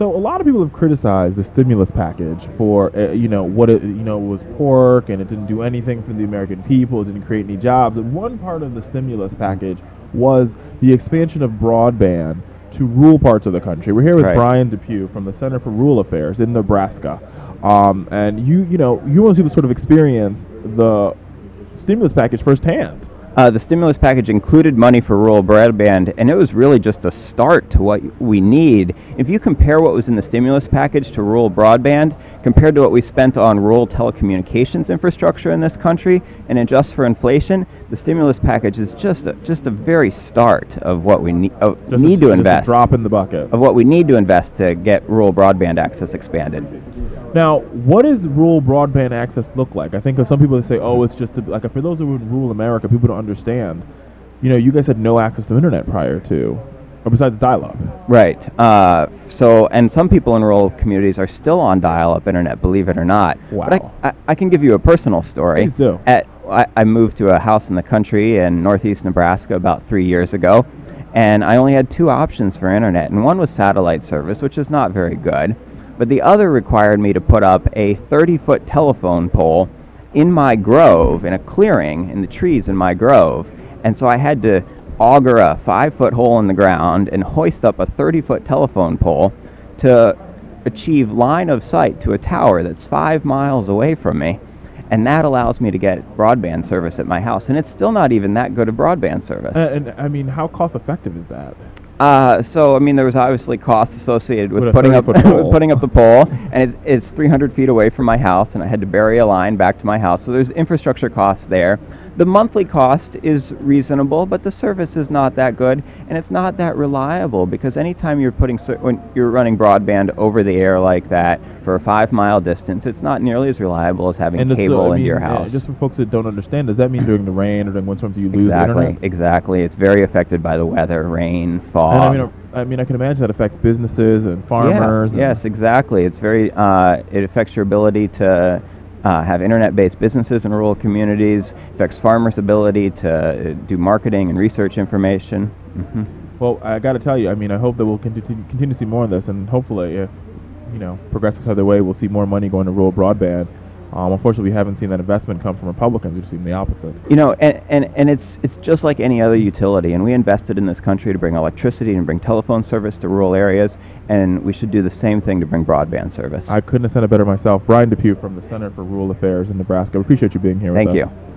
So a lot of people have criticized the stimulus package for, what it, was pork and it didn't do anything for the American people. It didn't create any jobs. And one part of the stimulus package was the expansion of broadband to rural parts of the country. We're here with Brian DePew from the Center for Rural Affairs in Nebraska. And you want to sort of experience the stimulus package firsthand. The stimulus package included money for rural broadband, and it was really just a start to what we need. If you compare what was in the stimulus package to rural broadband, compared to what we spent on rural telecommunications infrastructure in this country, and adjust for inflation, the stimulus package is just a very start of what we need to invest. Just a drop in the bucket. Of what we need to invest to get rural broadband access expanded. Now, what does rural broadband access look like? I think some people say, oh, it's just like, for those who are in rural America, people don't understand. You guys had no access to internet prior to, or besides dial-up. Right. And some people in rural communities are still on dial-up internet, believe it or not. Wow. But I can give you a personal story. Please do. I moved to a house in the country in northeast Nebraska about 3 years ago, and I only had two options for internet, and one was satellite service, which is not very good. But the other required me to put up a 30-foot telephone pole in my grove, in a clearing in the trees in my grove. And so I had to auger a 5-foot hole in the ground and hoist up a 30-foot telephone pole to achieve line of sight to a tower that's 5 miles away from me. And that allows me to get broadband service at my house. And it's still not even that good a broadband service. How cost effective is that? There was obviously costs associated with putting up the pole, and it's 300 feet away from my house, and I had to bury a line back to my house. So there's infrastructure costs there. The monthly cost is reasonable, but the service is not that good, and it's not that reliable, because anytime when you're running broadband over the air like that for a 5-mile distance, it's not nearly as reliable as having cable into your house. Just for folks that don't understand, does that mean during the rain or during windstorms you lose the internet? Exactly. It's very affected by the weather, rain, fog. And I can imagine that affects businesses and farmers. Yes, exactly. It's it affects your ability to have internet-based businesses in rural communities, affects farmers' ability to do marketing and research information. Mm-hmm. Well, I got to tell you, I hope that we'll continue to see more of this, and hopefully, if progressives have their way, we'll see more money going to rural broadband. Unfortunately, we haven't seen that investment come from Republicans. We've seen the opposite. And it's just like any other utility, and we invested in this country to bring electricity and bring telephone service to rural areas, and we should do the same thing to bring broadband service. I couldn't have said it better myself. Brian DePew from the Center for Rural Affairs in Nebraska. We appreciate you being here with us. Thank you.